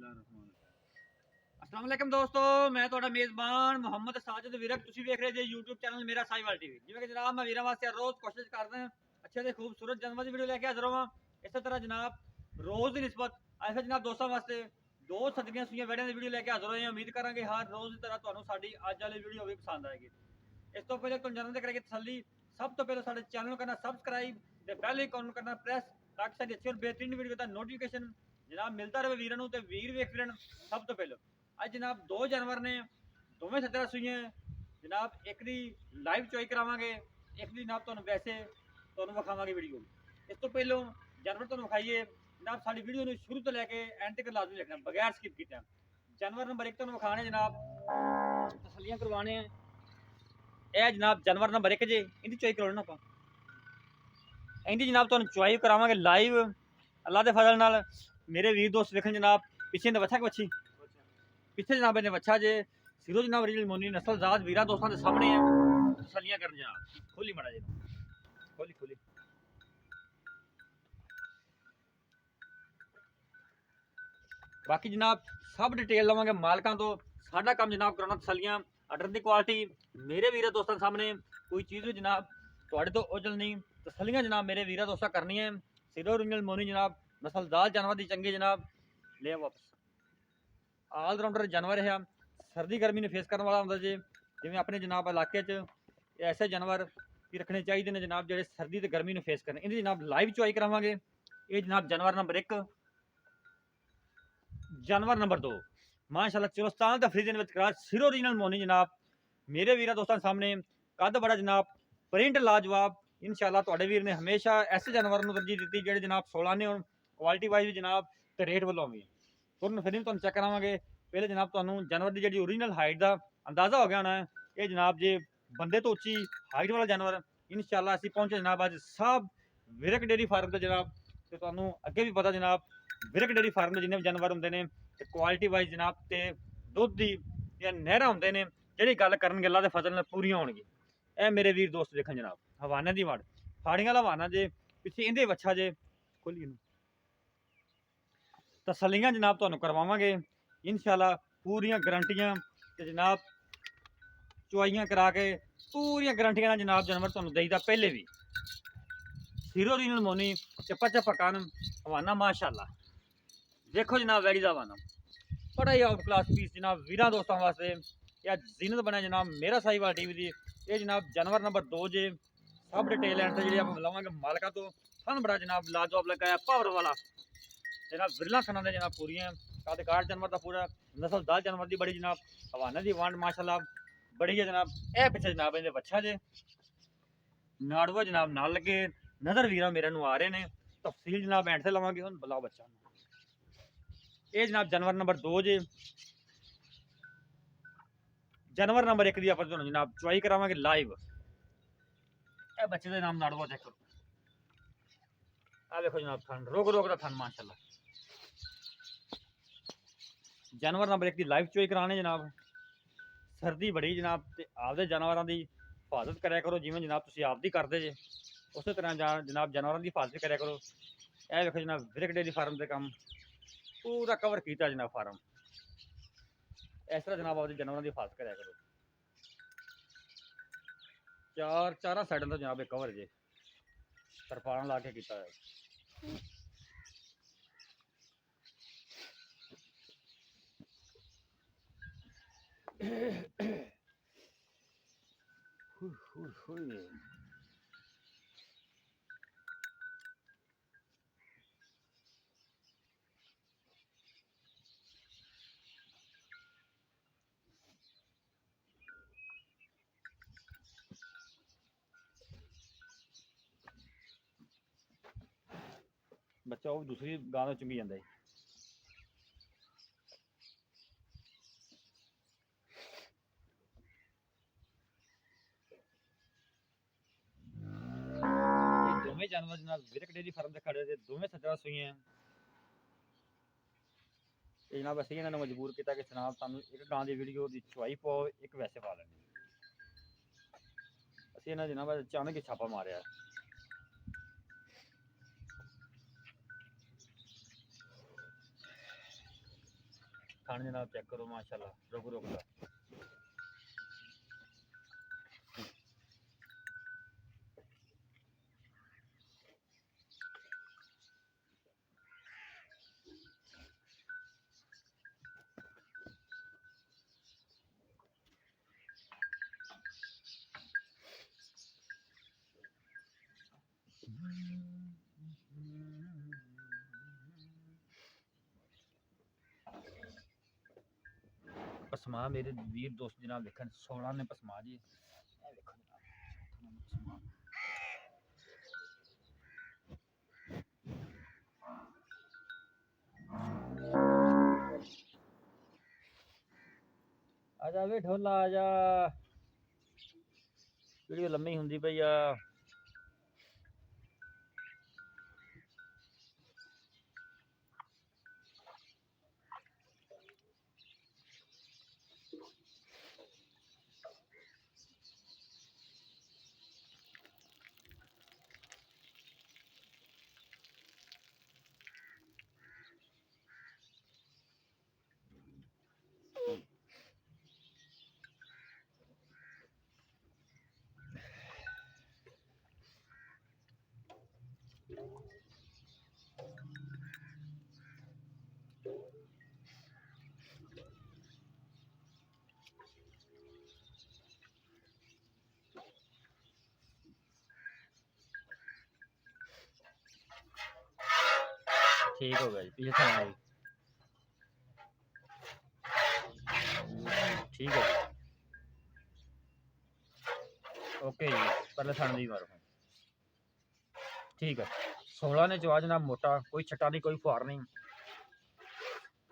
अस्सलाम वालेकुम दोस्तों, मैं ਤੁਹਾਡਾ ਮੇਜ਼ਬਾਨ ਮੁਹੰਮਦ ਸਾਜਿਦ ਵਿਰਕ। ਤੁਸੀਂ ਵੇਖ ਰਹੇ ਜੇ YouTube ਚੈਨਲ ਮੇਰਾ ਸਾਈਵਾਲ ਟੀਵੀ। ਜਿਵੇਂ ਕਿ ਜਨਾਬ ਮੈਂ ਵੀਰਾਂ ਵਾਸਤੇ ਰੋਜ਼ ਕੋਸ਼ਿਸ਼ ਕਰਦਾ ਹਾਂ ਅੱਛੇ ਤੇ ਖੂਬਸੂਰਤ ਜਾਨਵਰ ਦੀ ਵੀਡੀਓ ਲੈ ਕੇ ਹਾਜ਼ਰ ਹੋਵਾਂ। ਇਸੇ ਤਰ੍ਹਾਂ ਜਨਾਬ ਰੋਜ਼ ਦੀ ਨਿਸਬਤ ਐਸੇ ਜਨਾਬ ਦੋਸਤਾਂ ਵਾਸਤੇ ਦੋ ਸਦਕੀਆਂ ਸੂਈਆਂ ਵੈੜਾਂ ਦੀ ਵੀਡੀਓ ਲੈ ਕੇ ਹਾਜ਼ਰ ਹੋਏ ਹਾਂ। ਉਮੀਦ ਕਰਾਂਗੇ ਹਰ ਰੋਜ਼ ਦੀ ਤਰ੍ਹਾਂ ਤੁਹਾਨੂੰ ਸਾਡੀ ਅੱਜ ਵਾਲੀ ਵੀਡੀਓ ਵੀ ਪਸੰਦ ਆਏਗੀ। ਇਸ ਤੋਂ ਪਹਿਲੇ ਤੁਹਾਨੂੰ ਜਾਣਨ ਦੇ ਕਰਾਂਗੇ ਤਸੱਲੀ, ਸਭ ਤੋਂ ਪਹਿਲਾਂ ਸਾਡੇ ਚੈਨਲ ਨੂੰ ਕਰਨਾ ਸਬਸਕ੍ਰਾਈਬ ਤੇ ਬੈਲ ਆਈਕਨ ਨੂੰ ਕਰਨਾ ਪ੍ਰੈਸ, ਤਾਂ ਕਿ ਸਾਡੀ ਅੱਛੀ ਔਰ बेहतरीन ਵੀਡੀਓ ਦਾ ਨੋਟੀਫਿਕੇਸ਼ਨ जनाब मिलता रहे वीर नूं ते वीर वेख लेण। सब तो पहले अज जनाब दो जानवर ने, दोवें सज्जरा सूईआं जनाब। एक दी लाइव चॉइस करावांगे, एक दी जनाब तुहानूं वैसे तुहानूं विखावांगे वीडियो। इस तो पहलों जानवर तुहानूं विखाईए जनाब। साडी वीडियो नूं शुरू तो लैके एंड तक लाजमी देखना बगैर स्किप कीते। जानवर नंबर 1 तुहानूं विखाणे जनाब, तसल्लियां करवाने ए जनाब। जानवर नंबर 1 जे इहदी चॉइस करवाउणा आपां, इहदी जनाब तुहानूं चॉइस करावांगे लाइव अल्लाह दे फजल नाल। मेरे वीर दोस्त देखें जनाब, पिछे ने बच्चा बच्ची पिछे जनाब इन्हें बच्चा जे सिरो जनाब ओरिजिनल मोनी नस्ल जात वीरा दोस्तों के सामने है। तसल्लियां कर जनाब, खोली मड़ा जी, खोली खोली। बाकी जनाब सब डिटेल लवांगे मालकां तो। साडा काम जनाब कराना तसल्लियां, अडर दी क्वालिटी मेरे वीरा दोस्तों सामने। कोई चीज़ भी जनाब तुहाडे तो ओझल नहीं, तसल्लियां जनाब मेरे वीरा दोस्तां करनी है। सिरो ओरिजिनल मोनी जनाब, नस्लदार जानवर की चंगी जनाब। ले वापस ऑलराउंडर जानवर है, सर्दी गर्मी ने फेस करने वाला होंगे जे। जिवें अपने जनाब इलाके ऐसे जानवर भी रखने चाहिए ने जनाब जो सर्दी तो गर्मी ने फेस करने। इन्हें जनाब लाइव चॉइस करावांगे। ये जनाब जानवर नंबर 1, जानवर नंबर 2 माशाअल्लाह चुलस्तान तो फ्रीजन सिरो ओरिजिनल मोनी जनाब। मेरे वीरा दोस्तों सामने कद बड़ा जनाब, प्रिंट लाजवाब। इंशाअल्लाह तुहाडे वीर ने हमेशा ऐसे जानवर नूं तरजीह दी जिहड़े जनाब 16 ने होण, क्वालिटी वाइज भी जनाब ते रेट वालों भी। तुरंत फिर तुहानूं चेक करावांगे। पहले जनाब तुहानूं जानवर की जिहड़ी ओरिजिनल हाइट का अंदाज़ा हो गया होना है। ये जनाब जे बंदे तो उच्ची हाइट वाला जानवर इंशाअल्लाह असीं पहुंचे जनाब अज सब विरक डेयरी फार्म ते जनाब। ते तुहानूं अगे भी पता जनाब विरक डेयरी फार्म के जिन्ने भी जानवर होंदे ने ते क्वालिटी वाइज जनाब ते दुध दी या नहरा होंदे ने जिहड़ी गल करनगे अल्लाह दे फजल नाल पूरियां होणगी। ए मेरे वीर दोस्त देखन जनाब, हवाने दी वाड़ फाड़ियां वाला हवाना जे, पिछे इंदे बच्चा जे। खोलिए तसल्लियां जनाब तुहानूं करवावांगे इंशाअल्लाह, पूरियां गारंटियां ते जनाब चुआइयां करा के पूरियां गारंटियां जनाब जानवर तुहानूं देईदा। पहले भी सिरो ओरिजिनल मोनी चप्पा चप्पा कान हवाना माशाअल्लाह। देखो जनाब वैड़ी दा हवाना बड़ा ही आउट क्लास पीस जनाब वीरां दोस्तों वास्ते। या जीनत बने जनाब मेरा साहिवाल टीवी दी। ये जनाब जानवर नंबर 2 जे। सब डिटेल एंड जी आप लवांगे मालका तो। थन बड़ा जनाब लाजवाब लगाया पावर वाला जनाब, विरला थना दे जनाब पूरियां कद काठ जानवर का पूरा नस्लदार जानवर की बड़ी जनाब हवाने की वंड माशाअल्लाह बड़ी है जनाब। ए पिछे जनाब इहदे बच्चा जे नाड़ुआ जनाब नाल लगे नज़र वीरा मेरे नूं आ रहे ने। तफसील जनाब एंड से लवांगे। हुण बुलाओ बच्चा। ये जनाब जानवर नंबर 2 जे। जानवर नंबर 1 दी आपां तुहानूं जनाब चुआई करावांगे लाइव। ए बच्चे का नाम नाड़ुआ चेक करो। आ देखो जनाब थन रोक रोक दा थन माशाअल्लाह। जानवर नंबर 1 की लाइव चोई कराने जनाब। सर्दी बड़ी जनाब ते आपदे जानवरां दी हिफाजत करा करो जिवें जनाब तुसीं आपदी करदे जे, उस तरह जनाब जानवरां दी हिफाजत करा करो। ए देखो जनाब विरक डेयरी फार्म दे काम पूरा कवर कीता जनाब फार्म। इस तरह जनाब आपदे जानवरां दी हिफाजत करा करो। चारा साइडां तो जनाब कवर जे तरपालां ला के कीता है। बच्चा वो दूसरी गां चुंगी जाता है। दोवें जानवर जनाब विरक डेयरी फार्म से खड़े थे, दोवें सज्जरा सूईआं। जनाब असीं इन्हां नूं मजबूर किया कि जनाब तुहानूं एक गां की वीडियो की चुआई पाओ, एक वैसे पा लैनी। असीं इन्हां जनाब अचानक ही छापा मारिया। ਥਣ ਜਨਾਬ ਚੈੱਕ ਕਰੋ ਮਾਸ਼ਾਅੱਲਾ ਰੁਕ ਰੁਕ ਦਾ ਪਸਮਾ ਮੇਰੇ ਵੀਰ ਦੋਸਤ ਜਨਾਬ ਦੇਖਣ 16 ਨੇ ਪਸਮਾ ਜੀ ਇਹ ਵੇਖੋ ਜਨਾਬ ਪਸਮਾ ਆ ਜਾ ਵੇ ਢੋਲਾ ਆ ਜਾ ਵੀਡੀਓ ਲੰਮੀ ਹੁੰਦੀ ਪਈ ਆ ठीक हो गया जी पीछे थाना जी ठीक है जी ओके जी पहले थाने दी मारो ठीक है 16 ने चवा जनाब मोटा कोई छट्टा नहीं कोई फुहार नहीं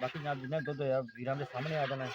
बाकी जनाब जिन्हें दुध होया वीरां दे सामने आ जाना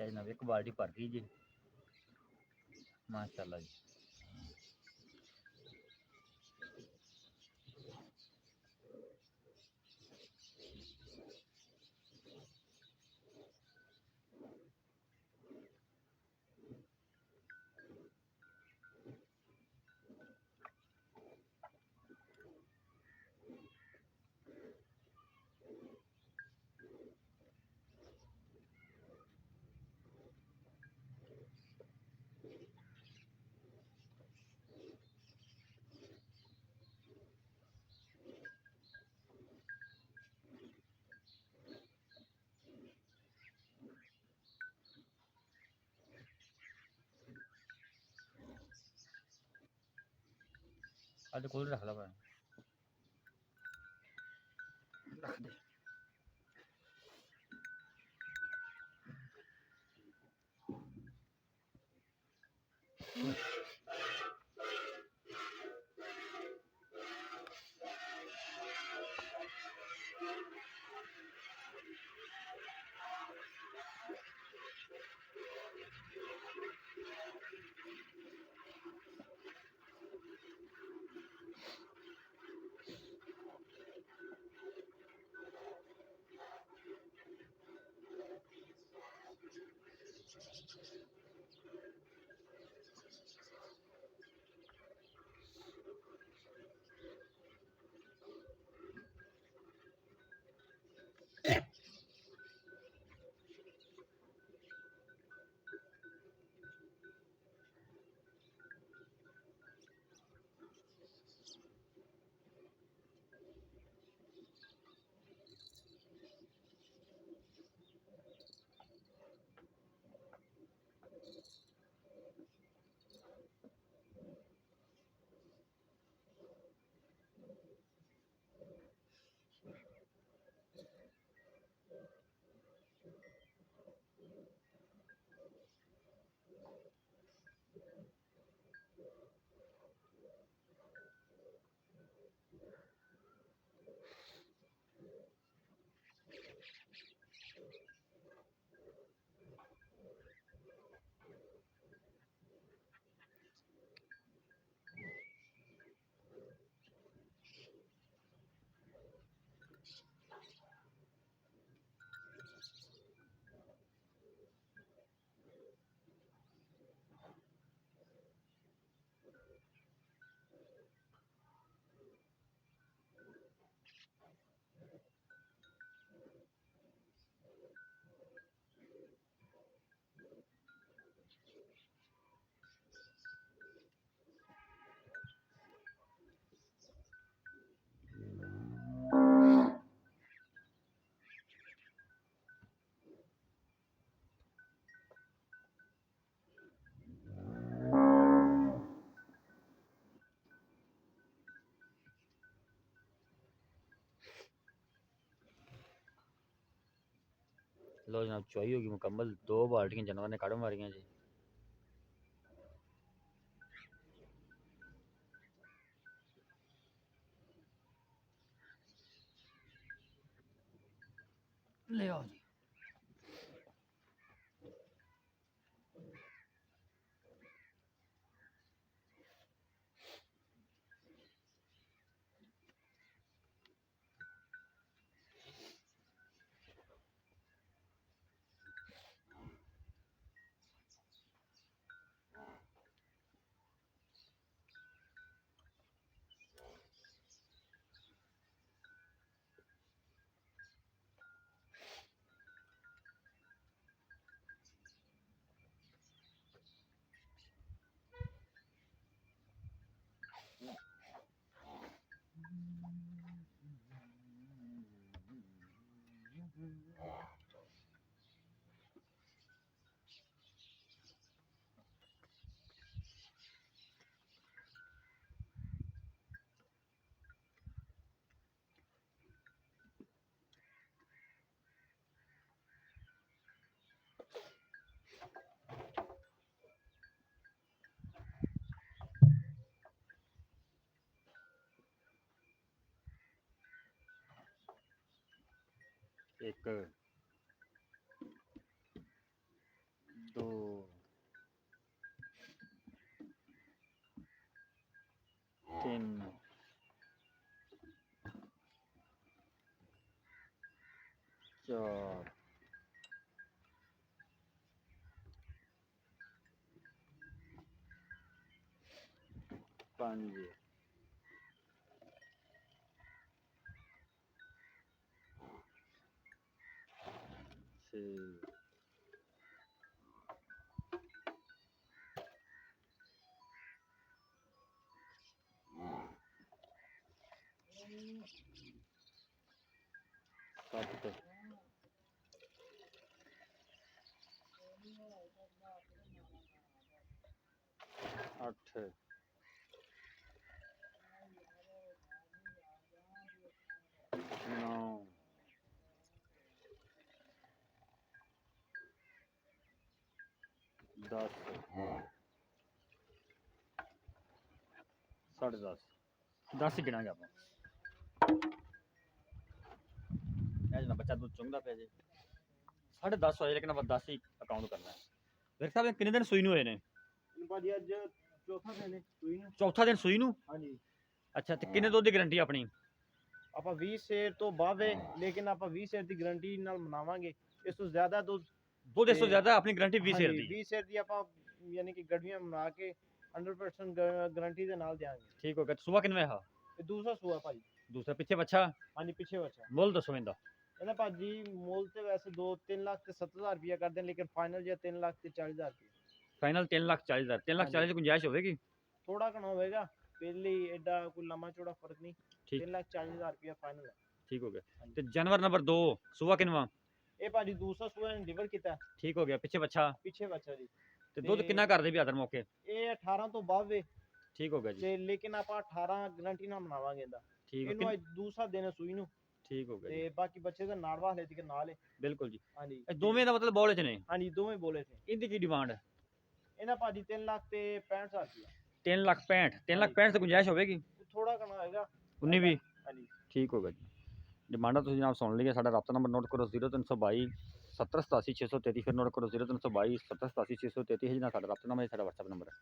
जनाब एक बाल्टी भर गई जी माशाल्लाह जी आज कोल रख ला रख दे लो जनाब चुआई होगी मुकम्मल, 2 बाल्टियां जानवर ने कड़ मारियां जी। ले आओ जी। एक 2 3 4 5 6 7 8 9 10 10:30 10 ਹੀ ਗਿਣਾਂਗੇ ਆਪਾਂ। ਇਹ ਜਨਾ ਬੱਚਾ ਦੁੱਧ ਚੁੰਗਦਾ ਪਿਆ ਜੀ, 10:30 ਹੋਏ ਲੇਕਿਨ ਆਪਾਂ 10 ਹੀ ਅਕਾਊਂਟ ਕਰਨਾ ਹੈ। ਵੀਰ ਸਾਹਿਬ ਕਿੰਨੇ ਦਿਨ ਸੂਈ ਨੂੰ ਹੋਏ ਨੇ? ਭਾਜੀ ਅੱਜ ਚੌਥਾ ਦਿਨ ਹੈ ਸੂਈ ਨੂੰ। ਚੌਥਾ ਦਿਨ ਸੂਈ ਨੂੰ। ਹਾਂਜੀ ਅੱਛਾ, ਤੇ ਕਿੰਨੇ ਦੁੱਧ ਦੀ ਗਾਰੰਟੀ ਆਪਣੀ? ਆਪਾਂ 20 ਸ਼ੇਰ ਤੋਂ ਬਾਵੇ, ਲੇਕਿਨ ਆਪਾਂ 20 ਸ਼ੇਰ ਦੀ ਗਾਰੰਟੀ ਨਾਲ ਮਨਾਵਾਂਗੇ। ਇਸ ਤੋਂ ਜ਼ਿਆਦਾ ਦੁੱਧ ਇਸ ਤੋਂ ਜ਼ਿਆਦਾ ਆਪਣੀ ਗਾਰੰਟੀ 20 ਸ਼ੇਰ ਦੀ। 20 ਸ਼ੇਰ ਦੀ ਆਪਾਂ ਯਾਨੀ ਕਿ ਗੜਵੀਆਂ ਬਣਾ ਕੇ 100% ਗਾਰੰਟੀ ਦੇ ਨਾਲ ਦਿਆਂਗੇ। ਠੀਕ ਹੋ ਗਿਆ। ਸੂਆ ਕਿੰਨੇ ਹੈ? ਇਹ ਦੂਸਰਾ ਸੂਆ ਭਾਜੀ। ਦੂਸਰਾ ਪਿੱਛੇ ਬੱਚਾ? ਹਾਂਜੀ ਪਿੱਛੇ ਬੱਚਾ। ਮੁੱਲ ਦੱਸੋ ਇਹਦਾ? ਇਹਦਾ ਭਾਜੀ ਮੁੱਲ ਤੇ ਵੈਸੇ 2-3 ਲੱਖ ਤੇ 70,000 ਰੁਪਇਆ ਕਰਦੇ ਨੇ, ਲੇਕਿਨ ਫਾਈਨਲ ਜੇ 3 ਲੱਖ ਤੇ 40,000 ਰੁਪਇਆ। ਫਾਈਨਲ 3,40,000। 3,40,000 ਦੀ ਗੁੰਜਾਇਸ਼ ਹੋਵੇਗੀ? ਥੋੜਾ ਘਣਾ ਹੋਵੇਗਾ, ਪਹਿਲੀ ਐਡਾ ਕੋਈ ਲੰਮਾ ਚੌੜਾ ਫਰਕ ਨਹੀਂ। ਠੀਕ। 3,40,000 ਰੁਪਇਆ ਫਾਈਨਲ ਹੈ। ਠੀਕ ਹੋ ਗਿਆ। ਤੇ ਜਾਨਵਰ ਨੰਬਰ 2 ਸੂਆ ਕਿੰਨਵਾ? ਇਹ ਭਾਜੀ ਦੂਸਰਾ ਸੂਆ ਨੇ ਡਿਲੀਵਰ ਕੀਤਾ। ਠੀਕ ਹੋ ਗਿਆ। ਪਿੱਛੇ ਬੱਚਾ? ਪਿੱਛੇ ਬੱਚਾ ਜੀ। ਤੇ ਦੁੱਧ ਕਿੰਨਾ ਕਰਦੇ ਵੀ ਆਦਰ ਮੌਕੇ? ਇਹ 18 ਤੋਂ ਬਾਵੇ। ਠੀਕ ਹੋ ਗਿਆ ਜੀ। ਤੇ ਲੇਕਿਨ ਆਪਾਂ 18 ਗਾਰੰਟੀ ਨਾਲ ਬਣਾਵਾਂਗੇ ਇਹਦਾ। ਠੀਕ ਹੈ। ਇਹਨੂੰ ਅੱਜ ਦੂਸਰਾ ਦਿਨ ਹੈ ਸੂਈ ਨੂੰ। ਠੀਕ ਹੋ ਗਿਆ ਤੇ ਜੀ। ਬਾਕੀ ਬੱਚੇ ਦਾ ਨਾੜਵਾ ਹਲੇ ਤੱਕ ਨਾਲ ਹੈ। ਬਿਲਕੁਲ ਜੀ। ਹਾਂਜੀ ਇਹ ਦੋਵੇਂ ਦਾ ਮਤਲਬ ਬੋਲੇ ਚ ਨੇ? ਹਾਂਜੀ ਦੋਵੇਂ ਬੋਲੇ ਥੇ। ਇਹਦੀ ਕੀ ਡਿਮਾਂਡ? ਇਹਨਾਂ ਭਾਜੀ 3 ਲੱਖ ਤੇ 65,000 ਰੁਪਇਆ। 3,65,000। 3,65,000 ਤੇ ਗੁੰਜਾਇਸ਼ ਹੋਵੇਗੀ? ਥੋੜਾ ਘਣਾ ਹੋਏਗਾ। 19-20। ਹਾਂਜੀ ਠੀਕ ਹੋ ਗਿਆ ਜੀ। ਡਿਮਾਂਡਾਂ ਤੁਸੀਂ ਜਨਾਬ ਸੁਣ ਲਈਏ। ਸਾਡਾ ਰਾਬਤਾ ਨੰਬਰ ਨੋਟ ਕਰੋ 0322 70 87 633। ਫਿਰ ਨੋਟ ਕਰੋ 0322 70 87 633। ਇਹ ਜਿਹੜਾ ਸਾਡਾ ਰਾਬਤਾ ਨੰਬਰ ਹੈ, ਸਾਡਾ WhatsApp ਨੰਬਰ ਹੈ।